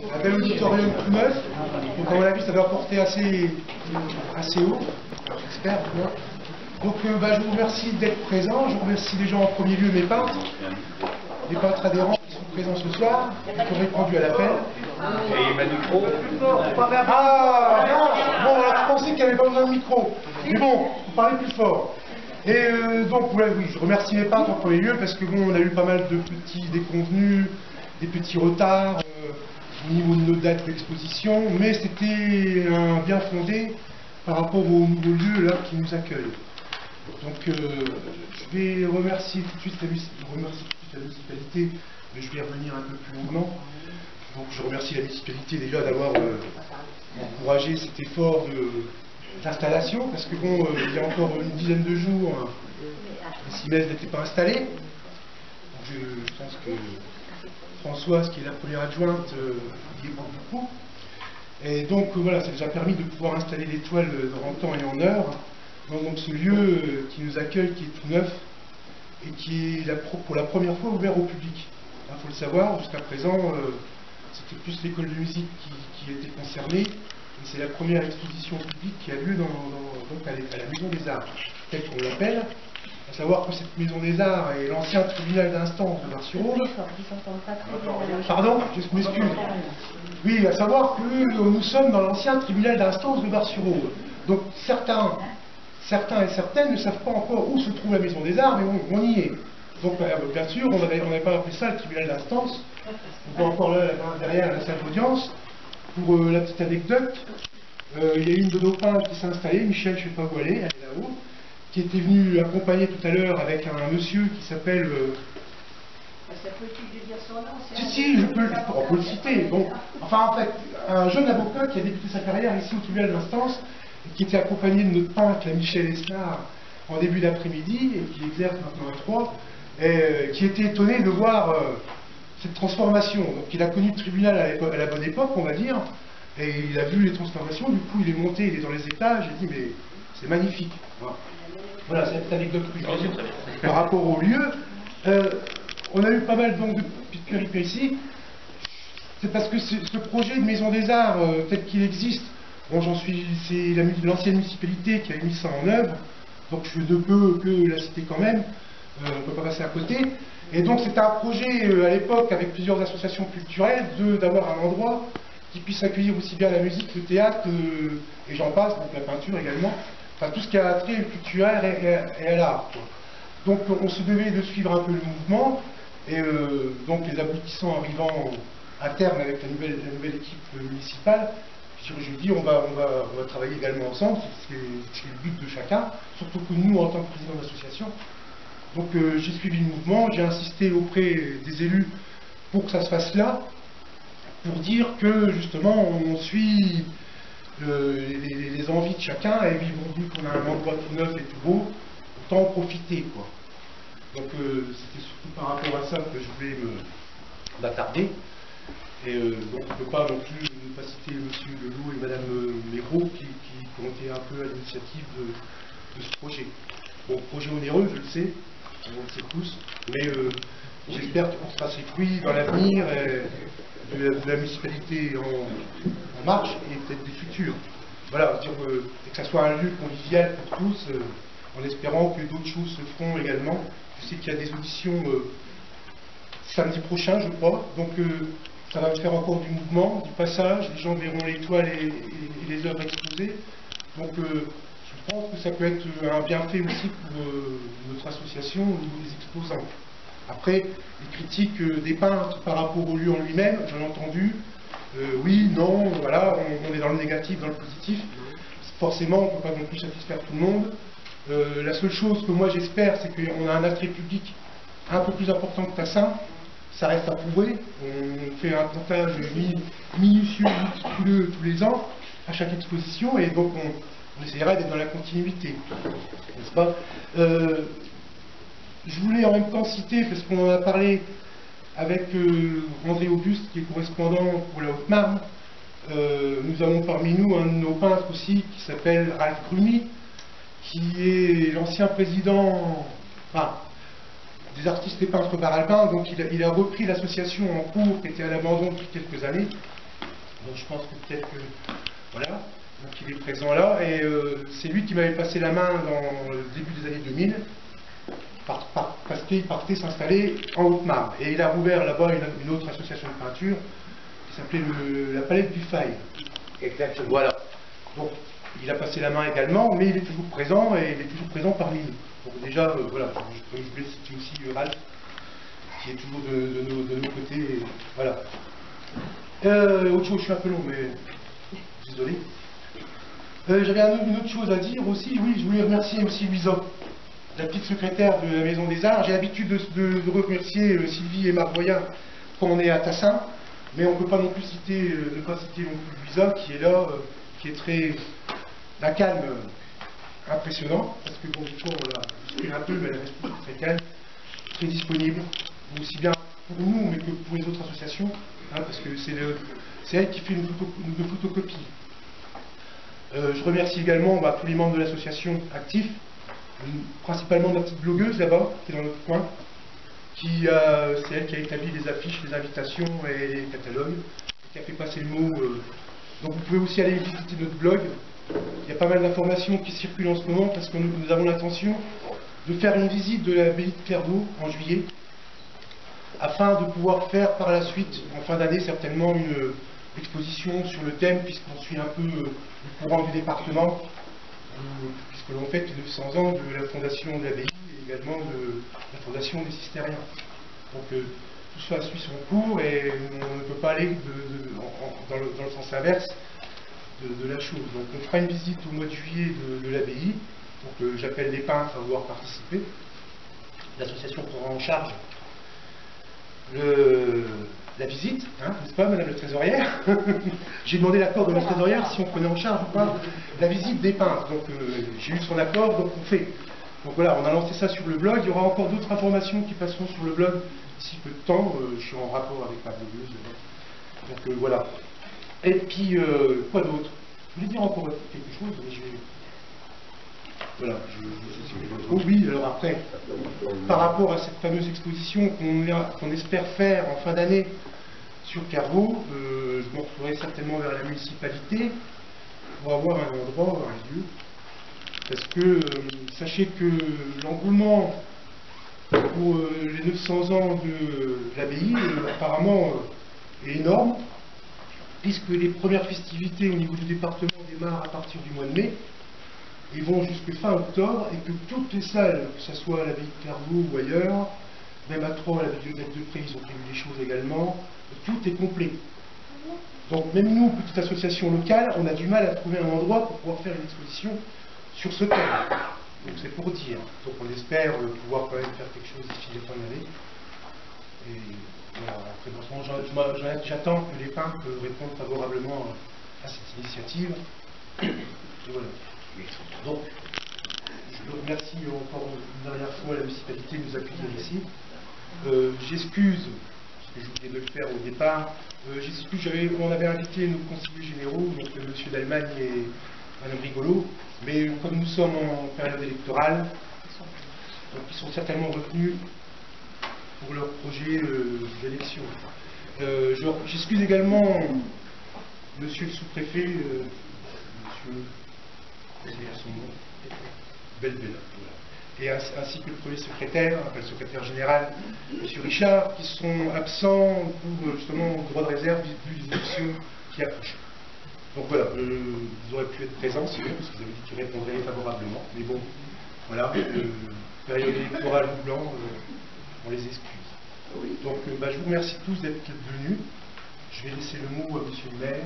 Un bel auditorium tout neuf. Donc à mon avis, ça doit porter assez haut. J'espère. Donc je vous remercie d'être présents. Je remercie déjà en premier lieu mes peintres adhérents qui sont présents ce soir, qui ont répondu à l'appel. Et ma micro. Ah bon, alors je pensais qu'il n'y avait pas besoin de micro. Mais bon, vous parlez plus fort. Et donc, oui, je remercie mes peintres en premier lieu parce que bon, on a eu pas mal de petits déconvenus, des petits retards au niveau de nos dates d'exposition, mais c'était un bien fondé par rapport au nouveau lieu là qui nous accueille. Donc, je vais remercier tout de suite la municipalité, mais je vais y revenir un peu plus longuement. Donc, je remercie la municipalité déjà d'avoir encouragé cet effort d'installation, parce que bon, il y a encore une dizaine de jours, les CIMES n'étaient pas installés. Donc, je pense que Françoise, qui est la première adjointe, y est pour beaucoup. Et donc, voilà, ça a déjà permis de pouvoir installer les toiles en temps et en heure. Donc ce lieu qui nous accueille, qui est tout neuf, et qui est pour la première fois ouvert au public. Il faut le savoir, jusqu'à présent, c'était plus l'école de musique qui était concernée, et c'est la première exposition publique qui a lieu donc à la Maison des Arts, telle qu'on l'appelle, à savoir que cette Maison des Arts est l'ancien tribunal d'instance de Bar-sur-Aube. Pardon, je m'excuse. Oui, à savoir que nous sommes dans l'ancien tribunal d'instance de Bar-sur-Aube. Donc certains et certaines ne savent pas encore où se trouve la Maison des Arts, mais on y est. Donc bien sûr, on n'avait pas appelé ça le tribunal d'instance. On voit encore là, derrière la salle d'audience. Pour la petite anecdote, il y a une de nos peintres qui s'est installée, Michel, je ne sais pas où elle est là-haut, qui était venue accompagner tout à l'heure avec un monsieur qui s'appelle... C'est politique de dire son nom. Si, on peut le citer. Bon, enfin, en fait, un jeune avocat qui a débuté sa carrière ici au tribunal d'instance, qui était accompagné de notre peintre, la Michel Esnard, en début d'après-midi, et qui exerce maintenant à Troyes, et qui était étonné de voir cette transformation. Donc il a connu le tribunal à la bonne époque, on va dire, et il a vu les transformations, du coup il est monté, il est dans les étages, et il dit mais c'est magnifique. Voilà, c'est une anecdote que je veux dire par rapport au lieu. On a eu pas mal donc de petites péripéties. C'est parce que ce projet de Maison des Arts, tel qu'il existe, bon, c'est l'ancienne municipalité qui a mis ça en œuvre, donc je ne peux que la citer quand même, on ne peut pas passer à côté. Et donc c'était un projet à l'époque avec plusieurs associations culturelles d'avoir un endroit qui puisse accueillir aussi bien la musique, le théâtre, et j'en passe, donc la peinture également, enfin tout ce qui a trait au culturel et à l'art. Donc on se devait de suivre un peu le mouvement, et donc les aboutissants arrivant à terme avec la nouvelle équipe municipale, je dis on va travailler également ensemble, c'est le but de chacun, surtout que nous en tant que président d'association. Donc j'ai suivi le mouvement, j'ai insisté auprès des élus pour que ça se fasse là, pour dire que justement on suit les envies de chacun, et puis bon, vu qu'on a un endroit tout neuf et tout beau, autant en profiter quoi. Donc c'était surtout par rapport à ça que je voulais m'attarder. Et donc on ne peut pas non plus ne pas citer M. Leloup et Mme Méraud qui ont été un peu à l'initiative de ce projet. Bon, projet onéreux, je le sais, on le sait tous, mais j'espère qu'on fera ses fruits dans l'avenir de la municipalité en marche et peut-être des futurs. Voilà, dire que ça soit un lieu convivial pour tous, en espérant que d'autres choses se feront également. Je sais qu'il y a des auditions samedi prochain, je crois, donc ça va faire encore du mouvement, du passage, les gens verront les toiles et les œuvres exposées. Donc je pense que ça peut être un bienfait aussi pour notre association au niveau des exposants. Après, les critiques des peintres par rapport au lieu en lui-même, j'en ai entendu, oui, non, voilà, on est dans le négatif, dans le positif. Forcément, on ne peut pas non plus satisfaire tout le monde. La seule chose que moi j'espère, c'est qu'on a un attrait public un peu plus important que Tassin. Ça reste à prouver. On fait un comptage minutieux, méticuleux tous les ans, à chaque exposition, et donc on essaiera d'être dans la continuité, n'est-ce pas? Je voulais en même temps citer, parce qu'on en a parlé avec André Auguste, qui est correspondant pour la Haute-Marne, nous avons parmi nous un de nos peintres aussi, qui s'appelle Ralph Grumy, qui est l'ancien président des artistes et peintres bar-alpins, donc il a repris l'association en cours qui était à l'abandon depuis quelques années, Donc je pense que peut-être que, voilà, donc il est présent là, et c'est lui qui m'avait passé la main dans le début des années 2000, parce qu'il partait s'installer en Haute-Marne. Et il a rouvert là-bas une autre association de peinture, qui s'appelait la Palette du Faille. Exactement. Voilà. Donc, il a passé la main également, mais il est toujours présent, et il est toujours présent parmi nous. Donc déjà, voilà, je voulais citer aussi Ralph, qui est toujours de nos côtés, et voilà. Autre chose, je suis un peu long, mais désolé. J'avais une autre chose à dire aussi, oui, je voulais remercier aussi Louisa, la petite secrétaire de la Maison des Arts. J'ai l'habitude de remercier Sylvie et Marc Boyen quand on est à Tassin, mais on ne peut pas non plus citer, ne pas citer non plus Louisa, qui est là, qui est très d'un calme impressionnant, parce que bon, du coup, on l'a bousculé un peu, mais elle reste très calme, très disponible, aussi bien pour nous, mais que pour les autres associations, hein, parce que c'est elle qui fait une photocopie. Je remercie également tous les membres de l'association actifs, principalement ma petite blogueuse là-bas, qui est dans notre coin, c'est elle qui a établi les affiches, les invitations et les catalogues, qui a fait passer le mot. Donc vous pouvez aussi aller visiter notre blog. Il y a pas mal d'informations qui circulent en ce moment, parce que nous avons l'intention de faire une visite de l'abbaye de Clairvaux en juillet, afin de pouvoir faire par la suite, en fin d'année certainement, une exposition sur le thème, puisqu'on suit un peu le courant du département, puisque l'on fête les 900 ans de la fondation de l'abbaye et également de la fondation des Cistériens. Donc tout ça suit son cours et on ne peut pas aller dans le sens inverse de la chose. Donc on fera une visite au mois de juillet de l'abbaye. Donc j'appelle les peintres à vouloir participer. L'association prendra en charge la visite, hein, n'est-ce pas, madame la trésorière? J'ai demandé l'accord de la trésorière si on prenait en charge ou pas la visite des peintres. Donc j'ai eu son accord, donc on fait. Donc voilà, on a lancé ça sur le blog. Il y aura encore d'autres informations qui passeront sur le blog d'ici peu de temps. Je suis en rapport avec ma blogueuse. Donc voilà. Et puis, quoi d'autre? Je voulais dire encore quelque chose, mais je vais... Voilà. Oh oui, alors après, par rapport à cette fameuse exposition qu'on espère faire en fin d'année sur Clairvaux, je me retrouverai certainement vers la municipalité pour avoir un endroit, un lieu. Parce que sachez que l'engouement pour les 900 ans de l'abbaye, apparemment, est énorme, puisque les premières festivités au niveau du département démarrent à partir du mois de mai, et vont jusque fin octobre, et que toutes les salles, que ce soit à l'abbaye de Clairvaux ou ailleurs, même à Troyes, à la bibliothèque de Pré, ils ont prévu des choses également, tout est complet. Donc même nous, petite association locale, on a du mal à trouver un endroit pour pouvoir faire une exposition sur ce thème. Donc c'est pour dire. Donc on espère pouvoir quand même faire quelque chose d'ici la fin de l'année. Et voilà, après, bon, j'attends que les peintres répondent favorablement à cette initiative. Et voilà. Donc, je remercie encore une dernière fois la municipalité de nous accueillir ici. J'excuse, parce que j'ai oublié de le faire au départ, j'excuse, on avait invité nos conseillers généraux, donc M. d'Allemagne et Mme Rigolo, mais comme nous sommes en période électorale, donc ils sont certainement retenus pour leur projet d'élection. J'excuse également Monsieur le sous-préfet, Monsieur... son nom, Belbella, voilà. Et ainsi que le premier secrétaire, le secrétaire général, M. Richard, qui sont absents pour justement le droit de réserve vu les élections qui approchent. Donc voilà, vous aurez pu être présents, c'est vrai, parce que vous avez dit qu'ils répondraient favorablement. Mais bon, voilà, période électorale ou blanc, on les excuse. Donc je vous remercie tous d'être venus. Je vais laisser le mot à M. le maire.